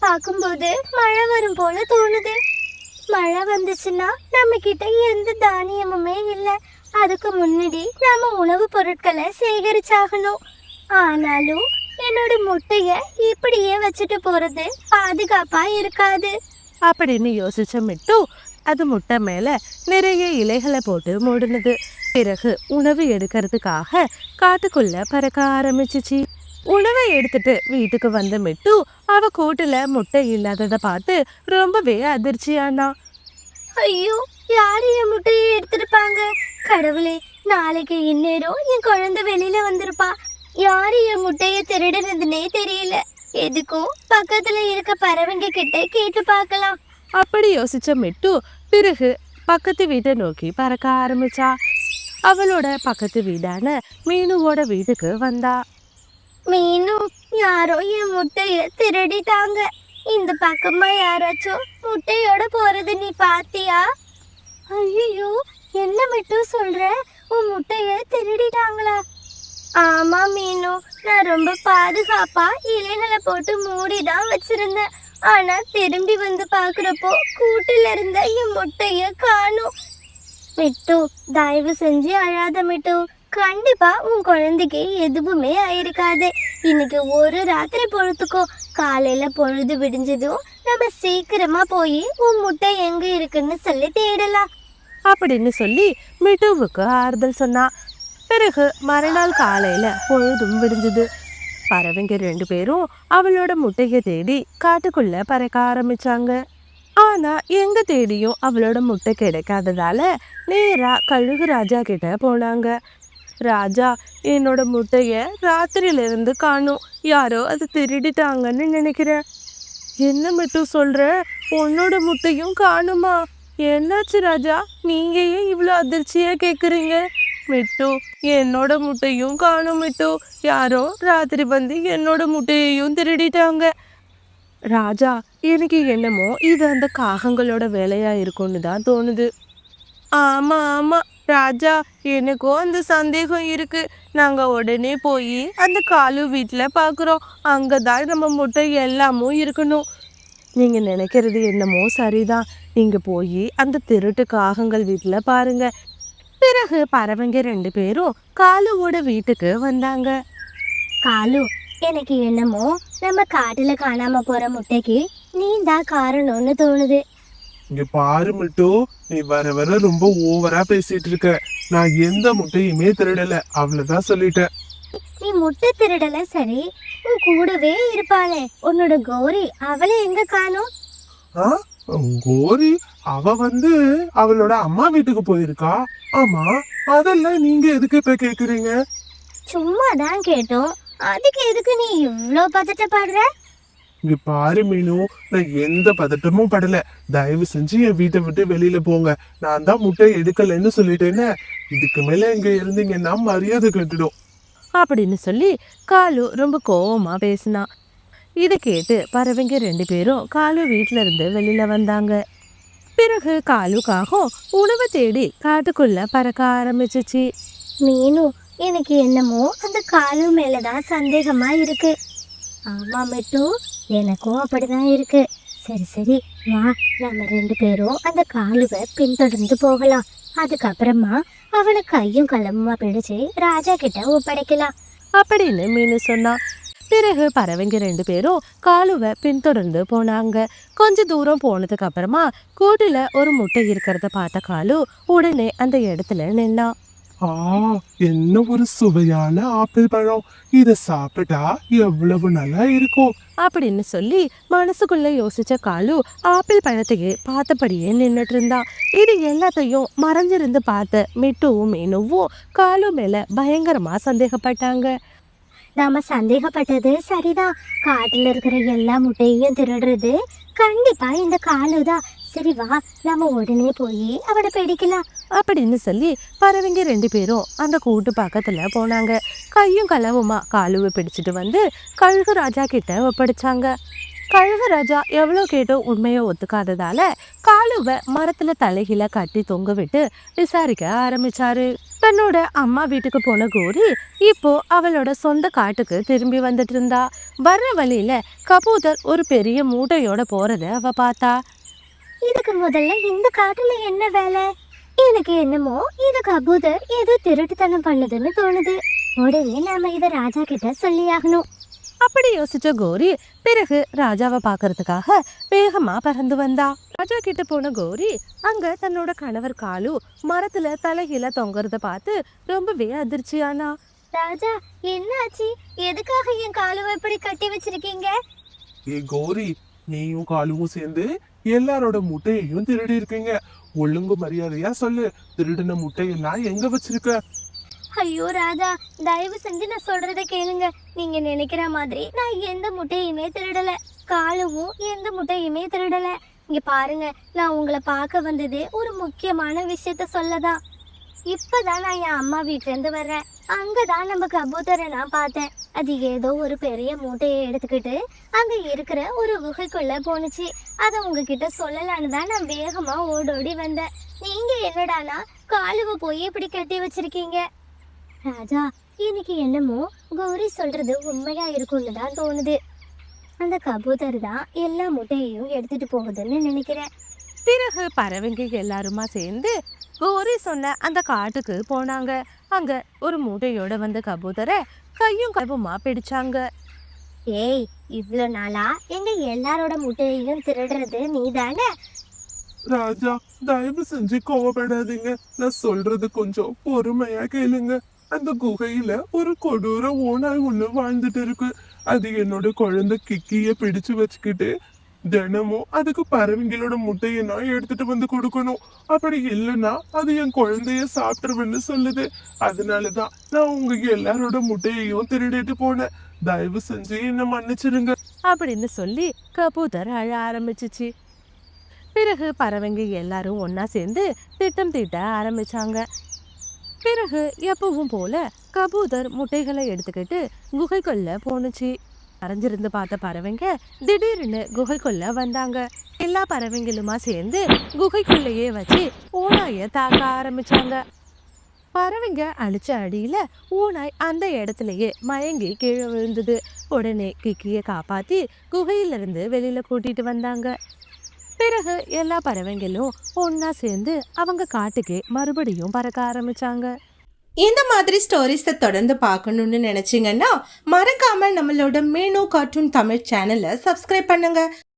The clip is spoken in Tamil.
பார்க்கும்போது மழை வரும் போல தோணுது. மழை வந்துச்சுன்னா நம்ம கிட்ட எந்த தானியமுமே இல்லை. அதுக்கு முன்னாடி நம்ம உணவு பொருட்களை சேகரிச்சாகணும். ஆனாலும் என்னோட முட்டைய இப்படியே வச்சுட்டு போறது பாதுகாப்பா இருக்காது அப்படின்னு யோசிச்ச மிட்டு அது முட்டை மேல நிறைய இலைகளை போட்டு மூடினது. பிறகு உணவு எடுக்கிறதுக்காக காட்டுக்குள்ள பறக்க ஆரம்பிச்சிச்சு. உணவை எடுத்துட்டு வீட்டுக்கு வந்த மிட்டு அவ கூட்டுல முட்டை இல்லாததை பார்த்து ரொம்பவே அதிர்ச்சியானா. ஐயோ, யாரு என் முட்டையை எடுத்திருப்பாங்க? கடவுளே, நாளைக்கு இந்நேரம் என் குழந்தை வெளியில வந்திருப்பா. யாரு என் முட்டைய திருடுறதுன்னே தெரியல. எதுக்கும் பக்கத்துல இருக்க பறவைங்க கிட்ட கேட்டு பார்க்கலாம். அப்படி யோசிச்ச மிட்டு பிறகு பக்கத்து வீட்டை நோக்கி பறக்க ஆரம்பிச்சா. அவளோட பக்கத்து வீடான மீனுவோட வீட்டுக்கு வந்தா. மீனு, யாரோ என் முட்டைய திருடிட்டாங்க. இந்த பக்கமா யாராச்சும் முட்டையோட போறது நீ பாத்தியா? ஐயோ, என்ன மட்டும் சொல்ற? உன் முட்டைய திருடிட்டாங்களா? ஆமா மீனு, நான் ரொம்ப பாதுகாப்பா இலைகளை போட்டு மூடிதான் வச்சிருந்தேன். ஆனா திரும்பி வந்து பாக்குறப்போ கூட்டுல இருந்த என் முட்டைய காணும். மிட்டு, தயவு செஞ்சு அழாத மிட்டு. கண்டிப்பா உன் குழந்தைக்கு எதுவுமே ஆயிருக்காது. இன்னைக்கு ஒரு ராத்திரி பொழுதுக்கோ. காலையில பொழுது விடிஞ்சதும் நம்ம சீக்கிரமா போய் உன் முட்டை எங்க இருக்குன்னு சொல்லி தேடலாம் அப்படின்னு சொல்லி மிட்டுவுக்கு ஆறுதல் சொன்னா. பிறகு மறுநாள் காலையில பொழுதும் விடிஞ்சது. பறவைங்க 2 பேரும் அவளோட முட்டையை தேடி காட்டுக்குள்ள பறக்க ஆரம்பிச்சாங்க. ஆனா எங்க தேடியும் அவளோட முட்டை கிடைக்காததால நேரா கழுகு ராஜா கிட்ட போனாங்க. ராஜா, என்னோட முட்டைய ராத்திரியில இருந்து காணும். யாரோ அதை திருடிட்டாங்கன்னு நினைக்கிறேன். என்ன மட்டும் சொல்ற? உன்னோட முட்டையும் காணுமா? என்னாச்சு ராஜா, நீங்க ஏன் இவ்வளோ அதிர்ச்சியா கேக்குறீங்க? மிட்டு, என்னோட முட்டையும் காணும் மிட்டு. யாரோ ராத்திரி வந்து என்னோட முட்டையையும் திருடிட்டாங்க. ராஜா, எனக்கு என்னமோ இது அந்த காகங்களோட வேலையா இருக்கும்னு தான் தோணுது. ஆமா ஆமா ராஜா, எனக்கும் அந்த சந்தேகம் இருக்கு. நாங்க உடனே போய் அந்த காலு வீட்டுல பாக்குறோம். அங்கதான் நம்ம முட்டை எல்லாமும் இருக்கணும். நீங்க நினைக்கிறது என்னமோ சரிதான். நீங்க போய் அந்த திருட்டு காகங்கள் வீட்டுல பாருங்க. பிறகு பறவைங்க 2 பேரும் காலுவோட வீட்டுக்கு வந்தாங்க. காலு, எனக்கு என்னமோ நம்ம காட்டுல காணாம போற முட்டைக்கு நீ தான் காரணம்னு தோணுது. இங்க பாரு மிட்டு, நீ வர வர ரொம்ப ஓவரா பேசிட்டு இருக்க. நான் எந்த முட்டையுமே திருடல, அவ்வளவுதான் சொல்லிட்டேன். நீ முட்டை திருடல சரி, உன் கூடவே இருப்பாளே உன்னோட கௌரி, அவளை எங்க காணோம்? ஆ, கோரி அவ வந்து அவளோட அம்மா வீட்டுக்கு போயிருக்கா. ஆமா, அதெல்லாம் நீங்க எதுக்கு இப்ப கேக்குறீங்க? சும்மா தான் கேட்டோம். அதுக்கு எதுக்கு நீ இவ்ளோ பதட்டப்படுற? இங்க பாரு மீனு, நான் எந்த பதட்டமும் படல. தயவு செஞ்சு என் வீட்டை விட்டு வெளியில போங்க. நான் தான் முட்டை எடுக்கலைன்னு சொல்லிட்டேன்னு. இதுக்கு மேல இங்க இருந்தீங்கன்னா மரியாதை கட்டுடும் அப்படின்னு சொல்லி காலு ரொம்ப கோவமா பேசினா. இதை கேட்டு பறவைங்க 2 பேரும் காலு வீட்டுல இருந்து வெளியில வந்தாங்க. பிறகு காலுக்காகவும் உணவு தேடி காட்டுக்குள்ள பறக்க ஆரம்பிச்சிச்சு. மீனு, எனக்கு என்னமோ அந்த காலு மேலதான் சந்தேகமா இருக்கு. ஆமா மிட்டு, எனக்கும் அப்படிதான் இருக்கு. சரி சரி, வா, நம்ம 2 பேரும் அந்த காலுவை பின்தொடர்ந்து போகலாம். அதுக்கப்புறமா அவனை கையும் களவுமா பிடிச்சு ராஜா கிட்ட ஒப்படைக்கலாம் அப்படின்னு மீனு சொன்னா. பிறகு பறவைங்க 2 பேரும் காலுவை பின்தொடர்ந்து போனாங்க. கொஞ்ச தூரம் போனதுக்கு அப்புறமா கூட்டுல ஒரு முட்டை இருக்கிறத பார்த்த காலு உடனே அந்த இடத்துல நின்னா. ஆ, என்ன ஒரு சுவையான ஆப்பிள் பழம். இத சாப்பிட்டா எவ்வளவு நல்லா இருக்கும் அப்படின்னு சொல்லி மனசுக்குள்ள யோசிச்ச காலு ஆப்பிள் பழத்தையே பார்த்தபடியே நின்னுட்டு இருந்தா. இது எல்லாத்தையும் மறைஞ்சிருந்து பார்த்த மிட்டுவும் மீனுவும் காலு மேல பயங்கரமா சந்தேகப்பட்டாங்க. நாம சந்தேகப்பட்டது சரிதான். காட்டுல இருக்கிற எல்லா முட்டையும் திருடுறது கண்டிப்பா இந்த காலுதான். சரி வா, நம்ம உடனே போய் அவனை பிடிக்கலாம் அப்படின்னு சொல்லி பறவைங்க 2 பேரும் அந்த கூட்டு பக்கத்துல போனாங்க. கையும் களவுமா காலுவை பிடிச்சிட்டு வந்து கழுகு ராஜா கிட்ட ஒப்படைச்சாங்க. கழுகு ராஜா எவ்வளோ கேட்டும் உண்மையை ஒத்துக்காததால காலுவை மரத்துல தலைகீழ கட்டி தொங்க விட்டு விசாரிக்க ஆரம்பிச்சாரு. தன்னோட அம்மா வீட்டுக்கு போன கோரி இப்போ அவளோட சொந்த காட்டுக்கு திரும்பி வந்துட்டு இருந்தா. வர்ற வழியில கபூதர் ஒரு பெரிய மூட்டையோட போறத அவ பார்த்தா. இதுக்கு முதல்ல இந்த காட்டுல என்ன வேலை? எனக்கு என்னமோ இது கபூதர் ஏதோ திருட்டுத்தனம் பண்ணுதுன்னு தோணுது. உடனே நாம இத ராஜா கிட்ட சொல்லியாகணும். அப்படி யோசிச்ச கோரி பிறகு ராஜாவை பார்க்கறதுக்காக வேகமா பறந்து வந்தா. ராஜா கிட்ட போன கோரி அங்க தன்னோட கணவர் காலு மரத்துல தலைகீழ தொங்குறத பார்த்து ரொம்பவே அதிர்ச்சியானா. ராஜா, என்னாச்சு? எதுக்காக என் காலுவை இப்படி கட்டி வச்சிருக்கீங்க? ஏ கோரி, நீயும் காலுவும் சேர்ந்து எல்லாரோட முட்டையையும் திருடி இருக்கீங்க. ஒழுங்கு மரியாதையா சொல்லு, திருடின முட்டையெல்லாம் எங்க வச்சிருக்க? ஐயோ ராஜா, தயவு செஞ்சு நான் சொல்றத கேளுங்க. நீங்க நினைக்கிற மாதிரி நான் எந்த முட்டையுமே திருடல. காலுவும் எந்த முட்டையுமே திருடல. இங்க பாருங்க, நான் உங்களை பார்க்க வந்ததே ஒரு முக்கியமான விஷயத்த சொல்லதான். இப்பதான் நான் என் அம்மா வீட்ல இருந்து வர்றேன். அங்கதான் நம்ம கபூத்தரை நான் பார்த்தேன். அது ஏதோ ஒரு பெரிய மூட்டையை எடுத்துக்கிட்டு அங்க இருக்கிற ஒரு குகைக்குள்ள போனுச்சு. அதை உங்ககிட்ட சொல்லலான்னு தான் நான் வேகமா ஓடோடி வந்தேன். நீங்க என்னடானா காலுவை போய் இப்படி கட்டி வச்சிருக்கீங்க. ராஜா, எனக்கு என்னமோ கௌரி சொல்றது உண்மையா இருக்கும்னு தான் தோணுது. அந்த கபூதர் தான் எல்லா முட்டையையும் எடுத்துட்டு போகுதுன்னு நினைக்கிறேன். பிறகு பறவைங்க எல்லாருமா சேர்ந்து கோரி சொன்ன அந்த காட்டுக்கு போனாங்க. அங்க ஒரு மூட்டையோட வந்த கபூதரை கையும் கைவுமா பிடிச்சாங்க. ஏய், இவ்வளோ நாளா எங்க எல்லாரோட முட்டையையும் திருடுறது நீதானே? ராஜா, தயவு செஞ்சு கோவப்படாதீங்க. நான் சொல்றது கொஞ்சம் பொறுமையா கேளுங்க. அந்த குகையில ஒரு கொடூர ஓனாய் ஒண்ணு வாழ்ந்துட்டு இருக்கு. அது என்னோட குழந்தை கிக்கிய பிடிச்சு வச்சுக்கிட்டு தினமும் அதுக்கு பறவைங்களோட முட்டையை நான் எடுத்துட்டு வந்து கொடுக்கணும். அப்படி இல்லைன்னா அது என் குழந்தைய சாப்பிட்டுருவேன்னு சொல்லுது. அதனாலதான் நான் உங்க எல்லாரோட முட்டையையும் திருடிட்டு போனேன். தயவு செஞ்சு என்ன மன்னிச்சிருங்க அப்படின்னு சொல்லி கபூதர் அழ ஆரம்பிச்சிச்சு. பிறகு பறவைங்க எல்லாரும் ஒன்னா சேர்ந்து திட்டம் தீட்ட ஆரம்பிச்சாங்க. பிறகு எப்பவும் போல கபூதர் முட்டைகளை எடுத்துக்கிட்டு குகைக்குள்ள போனுச்சு. மறைஞ்சிருந்து பார்த்த பறவைங்க திடீர்னு குகைக்குள்ள வந்தாங்க. எல்லா பறவைங்களுமா சேர்ந்து குகைக்குள்ளேயே வச்சு ஓநாய தாக்க ஆரம்பிச்சாங்க. பறவைங்க அழிச்ச அடியில ஓநாய் அந்த இடத்துலயே மயங்கி கீழே விழுந்தது. உடனே கிக்கிய காப்பாத்தி குகையிலிருந்து வெளியில கூட்டிட்டு வந்தாங்க. பிறகு எல்லா பறவைங்களும் ஒன்னா சேர்ந்து அவங்க காட்டுக்கு மறுபடியும் பறக்க ஆரம்பிச்சாங்க. இந்த மாதிரி ஸ்டோரிஸை தொடர்ந்து பார்க்கணும்னு நினைச்சீங்கன்னா மறக்காம நம்மளோட மீனு கார்ட்டூன் தமிழ் சேனலை சப்ஸ்கிரைப் பண்ணுங்க.